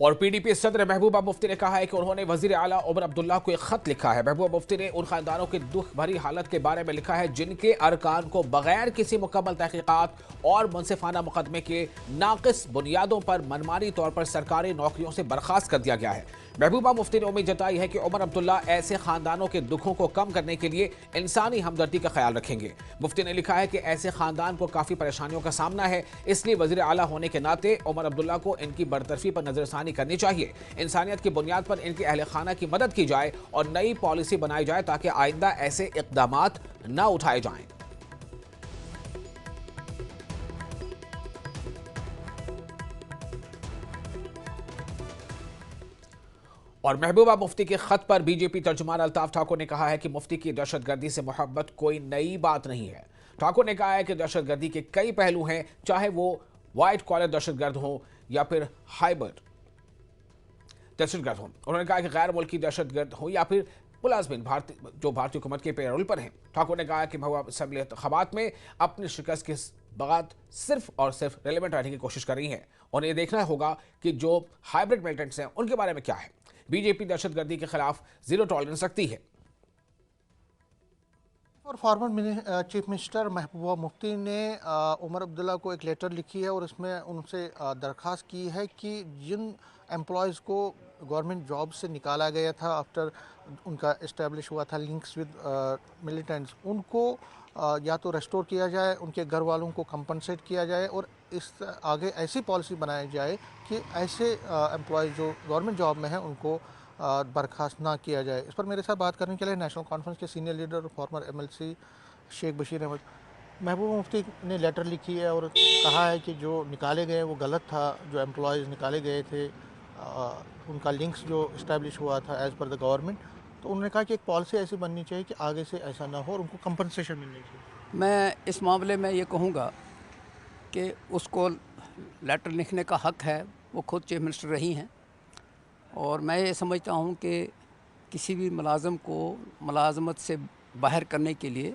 और पीडीपी सदर महबूबा मुफ्ती ने कहा है कि उन्होंने वजीर आला उमर अब्दुल्ला को एक खत लिखा है। महबूबा मुफ्ती ने उन खानदानों की दुख भरी हालत के बारे में लिखा है जिनके अरकान को बगैर किसी मुकम्मल तहकीकात और मुनसिफाना मुकदमे के नाकिस बुनियादों पर मनमानी तौर पर सरकारी नौकरियों से बर्खास्त कर दिया गया है। महबूबा मुफ्ती ने उम्मीद जताई है कि उमर अब्दुल्ला ऐसे खानदानों के दुखों को कम करने के लिए इंसानी हमदर्दी का ख्याल रखेंगे। मुफ्ती ने लिखा है कि ऐसे खानदान को काफी परेशानियों का सामना है, इसलिए वजीर आला होने के नाते उमर अब्दुल्ला को इनकी बरतरफी पर नजरसानी करनी चाहिए। इंसानियत की बुनियाद पर इनके अहले खाना की मदद की जाए और नई पॉलिसी बनाई जाए ताकि आइंदा ऐसे इकदामात न उठाए जाएं। और महबूबा मुफ्ती के खत पर बीजेपी तर्जुमान अल्ताफ ठाकुर ने कहा है कि मुफ्ती की दहशतगर्दी से मोहब्बत कोई नई बात नहीं है। ठाकुर ने कहा है कि दहशतगर्दी के कई पहलू हैं, चाहे वो व्हाइट कॉलर दहशतगर्द हो या फिर हाइब्रिड दहशतगर्द हो। उन्होंने कहा कि गैर मुल्की दहशतगर्द हो या फिर मुलाजमिन भारतीय हुकूमत के पेरोल पर हैं। ठाकुर ने कहा कि महबूबा असेंबली इंतखाबात में अपनी शिकस्त के बाद सिर्फ और सिर्फ रेलिवेंट रहने की कोशिश कर रही हैं। उन्हें देखना होगा कि जो हाइब्रिड मिलिटेंट्स हैं उनके बारे में क्या है। बीजेपी दहशतगर्दी के खिलाफ जीरो टॉलरेंस रखती है। और former chief minister Mehbooba Mufti ने उमर अब्दुल्ला को एक लेटर लिखी है और इसमें उनसे दरख्वास्त की है कि जिन एम्प्लॉयज़ को गवर्नमेंट जॉब से निकाला गया था आफ्टर उनका इस्टेब्लिश हुआ था लिंक्स विद मिलिटेंट्स, उनको या तो रेस्टोर किया जाए, उनके घर वालों को कंपनसेट किया जाए और इस आगे ऐसी पॉलिसी बनाई जाए कि ऐसे एम्प्लॉयज़ जो गवर्नमेंट जॉब में हैं उनको बर्खास्त ना किया जाए। इस पर मेरे साथ बात करने के लिए नेशनल कॉन्फ्रेंस के सीनियर लीडर और फॉर्मर एमएलसी शेख बशीर अहमद। महबूबा मुफ्ती ने लेटर लिखी है और कहा है कि जो निकाले गए वो गलत था, जो एम्प्लॉयज़ निकाले गए थे उनका लिंक्स जो इस्टेब्लिश हुआ था एज़ पर द गवर्नमेंट, तो उन्होंने कहा कि एक पॉलिसी ऐसी बननी चाहिए कि आगे से ऐसा ना हो और उनको कंपनसेशन मिलनी चाहिए। मैं इस मामले में ये कहूँगा कि उसको लेटर लिखने का हक़ है, वो खुद चीफ मिनिस्टर रही हैं और मैं ये समझता हूँ कि किसी भी मुलाज़म को मुलाजमत से बाहर करने के लिए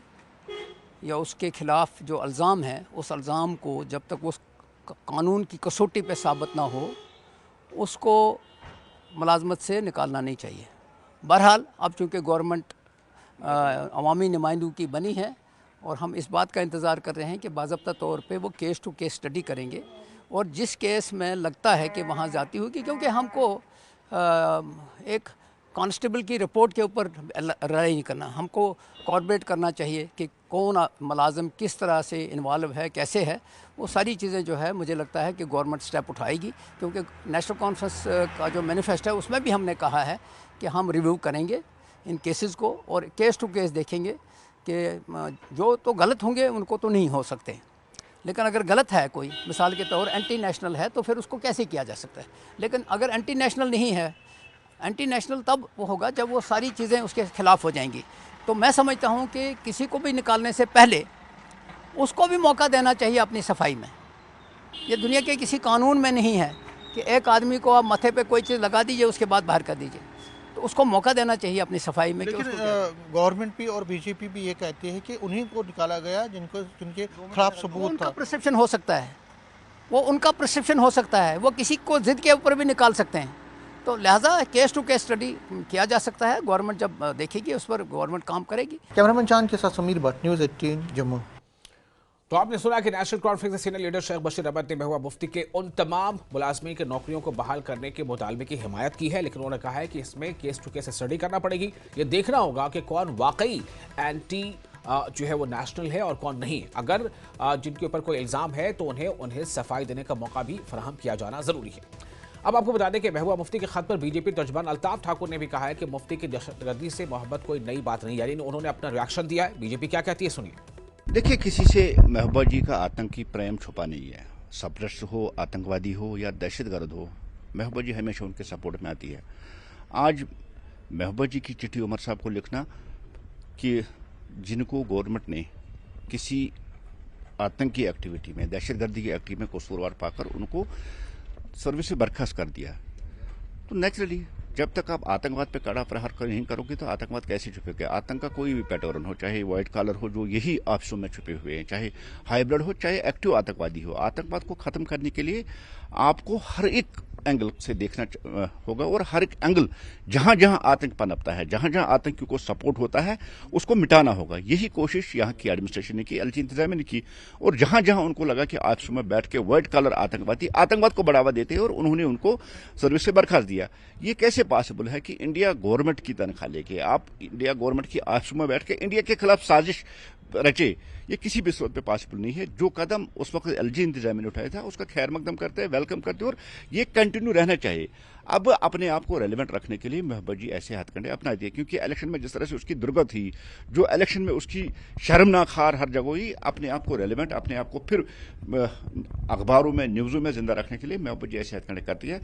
या उसके ख़िलाफ़ जो इल्ज़ाम है उस इल्ज़ाम को जब तक उस कानून की कसौटी पे साबित ना हो उसको मुलाजमत से निकालना नहीं चाहिए। बहरहाल अब चूँकि गवर्नमेंट अवामी नुमाइंदों की बनी है और हम इस बात का इंतज़ार कर रहे हैं कि बाज़ाब्ता तौर पे वो केस टू केस स्टडी करेंगे और जिस केस में लगता है कि वहाँ ज़्यादती होगी, क्योंकि हमको एक कांस्टेबल की रिपोर्ट के ऊपर राय नहीं करना, हमको कॉर्पोरेट करना चाहिए कि कौन मुलाज़म किस तरह से इन्वॉल्व है, कैसे है। वो सारी चीज़ें जो है मुझे लगता है कि गवर्नमेंट स्टेप उठाएगी, क्योंकि नेशनल कॉन्फ्रेंस का जो मैनिफेस्टो है उसमें भी हमने कहा है कि हम रिव्यू करेंगे इन केसेस को और केस टू केस देखेंगे कि जो तो गलत होंगे उनको तो नहीं हो सकते, लेकिन अगर गलत है कोई, मिसाल के तौर एंटी नेशनल है, तो फिर उसको कैसे किया जा सकता है। लेकिन अगर एंटी नेशनल नहीं है, एंटी नेशनल तब वो होगा जब वो सारी चीज़ें उसके ख़िलाफ़ हो जाएंगी। तो मैं समझता हूँ कि किसी को भी निकालने से पहले उसको भी मौका देना चाहिए अपनी सफाई में। ये दुनिया के किसी कानून में नहीं है कि एक आदमी को आप माथे पे कोई चीज़ लगा दीजिए उसके बाद बाहर कर दीजिए, तो उसको मौका देना चाहिए अपनी सफाई में। लेकिन गवर्नमेंट भी और बीजेपी भी ये कहती है कि उन्हीं को निकाला गया जिनके खिलाफ सबूत था। परसेप्शन हो सकता है, वो उनका परसेप्शन हो सकता है, वो किसी को ज़िद के ऊपर भी निकाल सकते हैं। तो लिहाजा केस टू केस स्टडी किया जा सकता है, गवर्नमेंट जब देखेगी उस पर गवर्नमेंट काम करेगी। कैमरामैन चांद के साथ समीर भट्ट, न्यूज़ 18 जम्मू। तो आपने सुना कि नेशनल कॉन्फ्रेंस के सीनियर लीडर शेख बशीर अहमद ने महबूबा मुफ्ती के उन तमाम मुलाजमीन के नौकरियों को बहाल करने के मुतालबे की हिमायत की है, लेकिन उन्होंने कहा है कि इसमें केस टू केस स्टडी करना पड़ेगी। ये देखना होगा कि कौन वाकई एंटी जो है वो नेशनल है और कौन नहीं। अगर जिनके ऊपर कोई इल्ज़ाम है तो उन्हें सफाई देने का मौका भी फराहम किया जाना ज़रूरी है। अब आपको बता दें कि महबूबा मुफ्ती के खत पर बीजेपी तर्जुमान अल्ताफ ठाकुर ने भी कहा है कि मुफ्ती की दहशतगर्दी से मोहब्बत कोई नई बात नहीं, यानी उन्होंने अपना रिएक्शन दिया है। बीजेपी क्या कहती है सुनिए। देखिए, किसी से महबूबा जी का आतंकी प्रेम छुपा नहीं है। सप्रेस्ट हो, आतंकवादी हो या दहशतगर्द हो, महबूबा जी हमेशा उनके सपोर्ट में आती है। आज महबूबा जी की चिट्ठी उमर साहब को लिखना कि जिनको गवर्नमेंट ने किसी आतंकी एक्टिविटी में, दहशतगर्दी की एक्टिविटी में कसूरवार पाकर उनको सर्विस से बर्खास्त कर दिया, तो नेचुरली जब तक आप आतंकवाद पे कड़ा प्रहार नहीं करोगे तो आतंकवाद कैसे छुपेगा। आतंक का कोई भी पैटर्न हो, चाहे व्हाइट कॉलर हो जो यही ऑफिसों में छुपे हुए हैं, चाहे हाइब्रिड हो, चाहे एक्टिव आतंकवादी हो, आतंकवाद को खत्म करने के लिए आपको हर एक एंगल से देखना होगा और हर एक एंगल जहां जहां आतंक पनपता है, जहां जहां आतंकियों को सपोर्ट होता है, उसको मिटाना होगा। यही कोशिश यहाँ की एडमिनिस्ट्रेशन ने की, एलजी इंतजामिया ने की। और जहां जहां उनको लगा कि ऑफिसों में बैठ के व्हाइट कॉलर आतंकवादी आतंकवाद को बढ़ावा देते हैं और उन्होंने उनको सर्विस से बर्खास्त दिया। ये कैसे पॉसिबल है कि इंडिया गवर्नमेंट की तनख्वाह लेके आप इंडिया गवर्नमेंट की ऑफिसों में बैठ के इंडिया के खिलाफ साजिश रचे? ये किसी भी सूरत पे पॉसिबल नहीं है। जो कदम उस वक्त एलजी इंतजामिया ने उठाया था उसका खैर मकदम करते हैं, वेलकम करते हैं और ये कंटिन्यू रहना चाहिए। अब अपने आप को रेलेवेंट रखने के लिए महबूबा जी ऐसे हथकंडे अपना दिए, क्योंकि इलेक्शन में जिस तरह से उसकी दुर्गत थी, जो इलेक्शन में उसकी शर्मनाक हार हर जगह हुई, अपने आप को रेलेवेंट, अपने आप को फिर अखबारों में न्यूज़ों में जिंदा रखने के लिए महबूबा जी ऐसे हथकंडे करती है।